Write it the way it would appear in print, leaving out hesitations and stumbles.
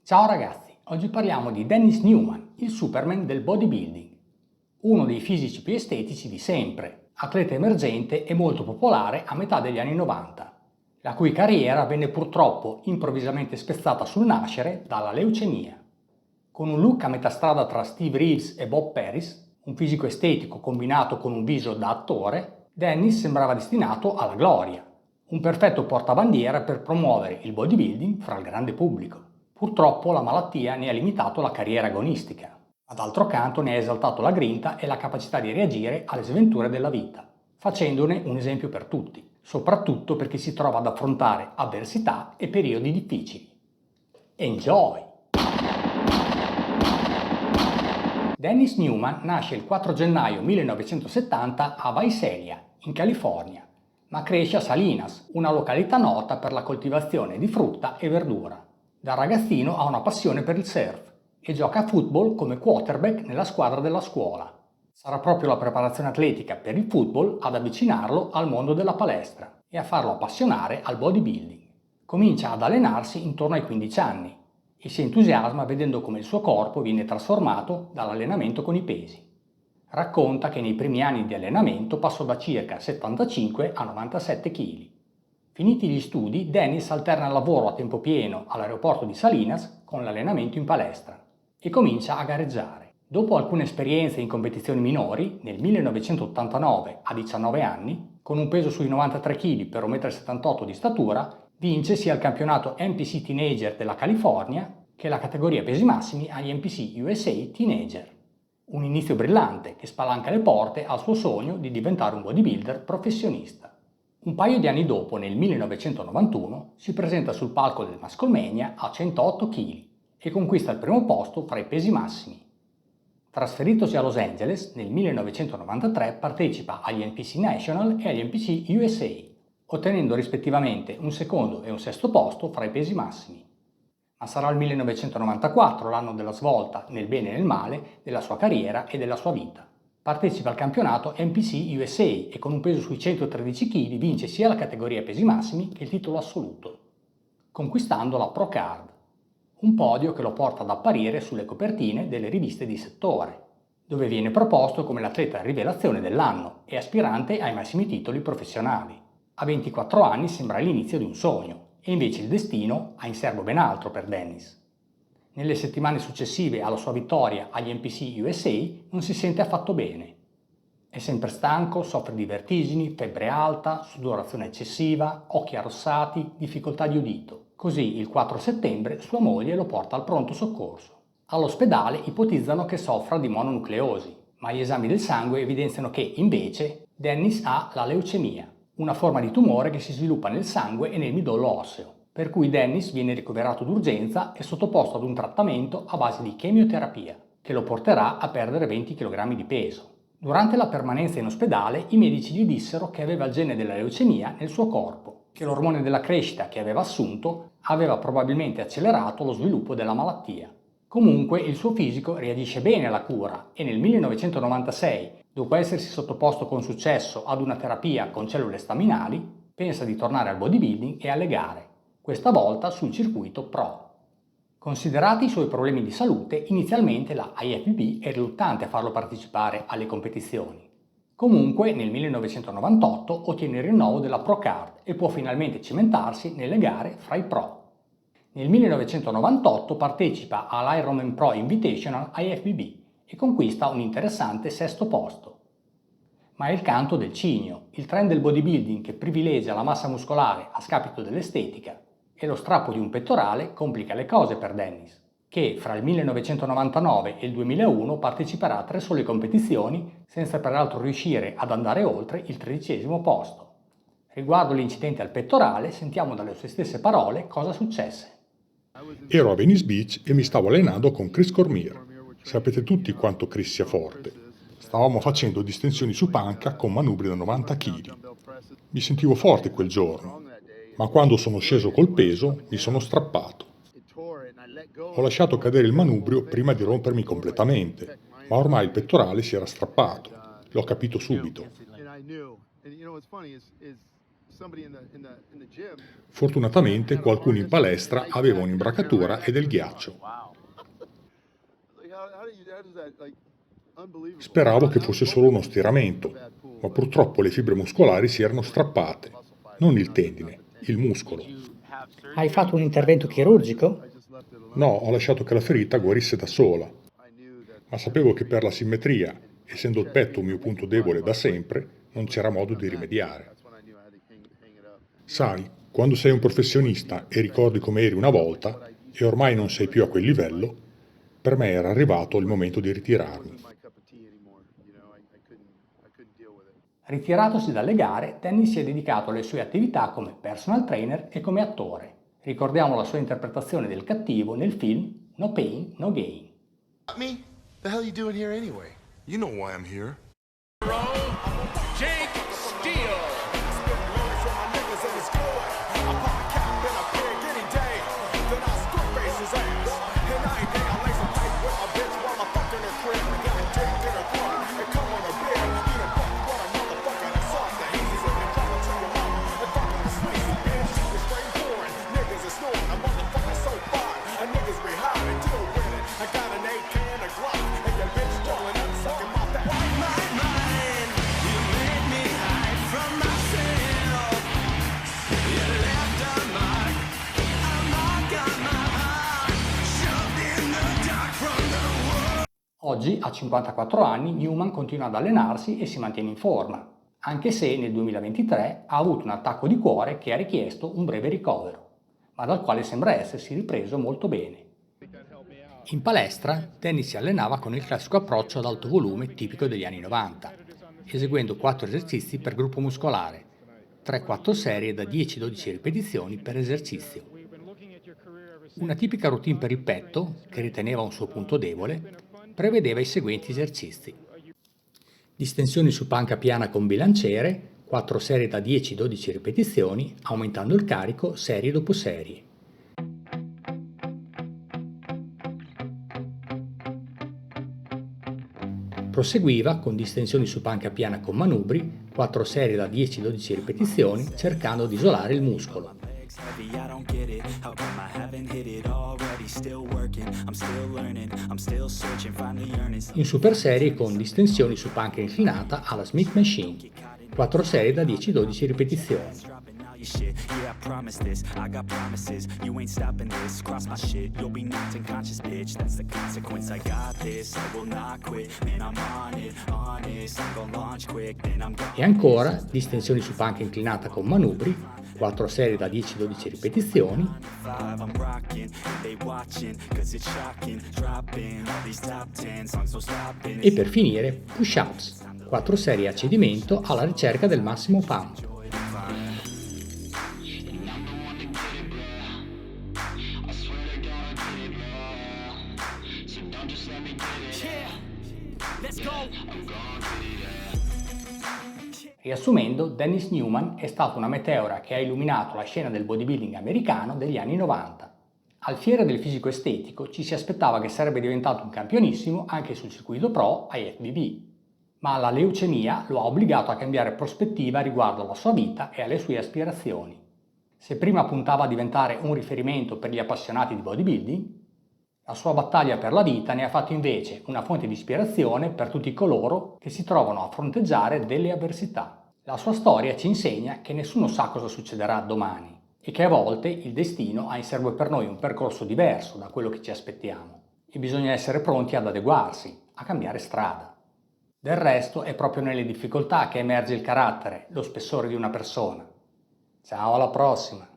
Ciao ragazzi, oggi parliamo di Dennis Newman, il Superman del bodybuilding. Uno dei fisici più estetici di sempre, atleta emergente e molto popolare a metà degli anni 90, la cui carriera venne purtroppo improvvisamente spezzata sul nascere dalla leucemia. Con un look a metà strada tra Steve Reeves e Bob Paris, un fisico estetico combinato con un viso da attore, Dennis sembrava destinato alla gloria, un perfetto portabandiera per promuovere il bodybuilding fra il grande pubblico. Purtroppo la malattia ne ha limitato la carriera agonistica, ma d'altro canto ne ha esaltato la grinta e la capacità di reagire alle sventure della vita, facendone un esempio per tutti, soprattutto per chi si trova ad affrontare avversità e periodi difficili. Enjoy! Dennis Newman nasce il 4 gennaio 1970 a Visalia, in California, ma cresce a Salinas, una località nota per la coltivazione di frutta e verdura. Da ragazzino ha una passione per il surf e gioca a football come quarterback nella squadra della scuola. Sarà proprio la preparazione atletica per il football ad avvicinarlo al mondo della palestra e a farlo appassionare al bodybuilding. Comincia ad allenarsi intorno ai 15 anni e si entusiasma vedendo come il suo corpo viene trasformato dall'allenamento con i pesi. Racconta che nei primi anni di allenamento passò da circa 75 a 97 kg. Finiti gli studi, Dennis alterna il lavoro a tempo pieno all'aeroporto di Salinas con l'allenamento in palestra e comincia a gareggiare. Dopo alcune esperienze in competizioni minori, nel 1989 a 19 anni, con un peso sui 93 kg per 1,78 m di statura, vince sia il campionato NPC Teenager della California che la categoria pesi massimi agli NPC USA Teenager. Un inizio brillante che spalanca le porte al suo sogno di diventare un bodybuilder professionista. Un paio di anni dopo, nel 1991, si presenta sul palco del Mascolmania a 108 kg e conquista il primo posto fra i pesi massimi. Trasferitosi a Los Angeles, nel 1993 partecipa agli NPC National e agli NPC USA, ottenendo rispettivamente un secondo e un sesto posto fra i pesi massimi. Ma sarà il 1994 l'anno della svolta, nel bene e nel male, della sua carriera e della sua vita. Partecipa al campionato NPC USA e con un peso sui 113 kg vince sia la categoria pesi massimi che il titolo assoluto, conquistando la Pro Card, un podio che lo porta ad apparire sulle copertine delle riviste di settore, dove viene proposto come l'atleta rivelazione dell'anno e aspirante ai massimi titoli professionali. A 24 anni sembra l'inizio di un sogno, e invece il destino ha in serbo ben altro per Dennis. Nelle settimane successive alla sua vittoria agli NPC USA non si sente affatto bene. È sempre stanco, soffre di vertigini, febbre alta, sudorazione eccessiva, occhi arrossati, difficoltà di udito. Così il 4 settembre sua moglie lo porta al pronto soccorso. All'ospedale ipotizzano che soffra di mononucleosi, ma gli esami del sangue evidenziano che, invece, Dennis ha la leucemia, una forma di tumore che si sviluppa nel sangue e nel midollo osseo, per cui Dennis viene ricoverato d'urgenza e sottoposto ad un trattamento a base di chemioterapia, che lo porterà a perdere 20 kg di peso. Durante la permanenza in ospedale, i medici gli dissero che aveva il gene della leucemia nel suo corpo, che l'ormone della crescita che aveva assunto aveva probabilmente accelerato lo sviluppo della malattia. Comunque il suo fisico reagisce bene alla cura e nel 1996, dopo essersi sottoposto con successo ad una terapia con cellule staminali, pensa di tornare al bodybuilding e alle gare, questa volta sul circuito pro. Considerati i suoi problemi di salute, inizialmente la IFBB è riluttante a farlo partecipare alle competizioni. Comunque nel 1998 ottiene il rinnovo della Pro Card e può finalmente cimentarsi nelle gare fra i pro. Nel 1998 partecipa all'Ironman Pro Invitational IFBB e conquista un interessante sesto posto. Ma è il canto del cigno, il trend del bodybuilding che privilegia la massa muscolare a scapito dell'estetica, e lo strappo di un pettorale complica le cose per Dennis, che fra il 1999 e il 2001 parteciperà a 3 sole competizioni senza peraltro riuscire ad andare oltre il 13° posto. Riguardo l'incidente al pettorale, sentiamo dalle sue stesse parole cosa successe. Ero a Venice Beach e mi stavo allenando con Chris Cormier. Sapete tutti quanto Chris sia forte. Stavamo facendo distensioni su panca con manubri da 90 kg. Mi sentivo forte quel giorno, ma quando sono sceso col peso mi sono strappato. Ho lasciato cadere il manubrio prima di rompermi completamente, ma ormai il pettorale si era strappato. L'ho capito subito. Fortunatamente qualcuno in palestra aveva un'imbracatura e del ghiaccio. Speravo che fosse solo uno stiramento, ma purtroppo le fibre muscolari si erano strappate, non il tendine, il muscolo. Hai fatto un intervento chirurgico? No, ho lasciato che la ferita guarisse da sola, ma sapevo che per la simmetria, essendo il petto un mio punto debole da sempre, non c'era modo di rimediare. Sai, quando sei un professionista e ricordi come eri una volta, e ormai non sei più a quel livello, per me era arrivato il momento di ritirarmi. Ritiratosi dalle gare, Dennis si è dedicato alle sue attività come personal trainer e come attore. Ricordiamo la sua interpretazione del cattivo nel film No Pain, No Gain. Me? The hell you doing here anyway? You know why I'm here. Jake Steele. Oggi, a 54 anni, Newman continua ad allenarsi e si mantiene in forma, anche se nel 2023 ha avuto un attacco di cuore che ha richiesto un breve ricovero, ma dal quale sembra essersi ripreso molto bene. In palestra, Dennis si allenava con il classico approccio ad alto volume tipico degli anni 90, eseguendo 4 esercizi per gruppo muscolare, 3-4 serie da 10-12 ripetizioni per esercizio. Una tipica routine per il petto, che riteneva un suo punto debole, prevedeva i seguenti esercizi. Distensioni su panca piana con bilanciere, 4 serie da 10-12 ripetizioni, aumentando il carico serie dopo serie. Proseguiva con distensioni su panca piana con manubri, 4 serie da 10-12 ripetizioni, cercando di isolare il muscolo. In super serie con distensioni su panca inclinata alla Smith Machine, 4 serie da 10-12 ripetizioni. E ancora distensioni su panca inclinata con manubri, 4 serie da 10-12 ripetizioni. E per finire push-ups, 4 serie a cedimento alla ricerca del massimo pump. Riassumendo, Dennis Newman è stato una meteora che ha illuminato la scena del bodybuilding americano degli anni 90. Al fiere del fisico estetico ci si aspettava che sarebbe diventato un campionissimo anche sul circuito pro IFBB, ma la leucemia lo ha obbligato a cambiare prospettiva riguardo alla sua vita e alle sue aspirazioni. Se prima puntava a diventare un riferimento per gli appassionati di bodybuilding, la sua battaglia per la vita ne ha fatto invece una fonte di ispirazione per tutti coloro che si trovano a fronteggiare delle avversità. La sua storia ci insegna che nessuno sa cosa succederà domani e che a volte il destino ha in serbo per noi un percorso diverso da quello che ci aspettiamo e bisogna essere pronti ad adeguarsi, a cambiare strada. Del resto è proprio nelle difficoltà che emerge il carattere, lo spessore di una persona. Ciao, alla prossima!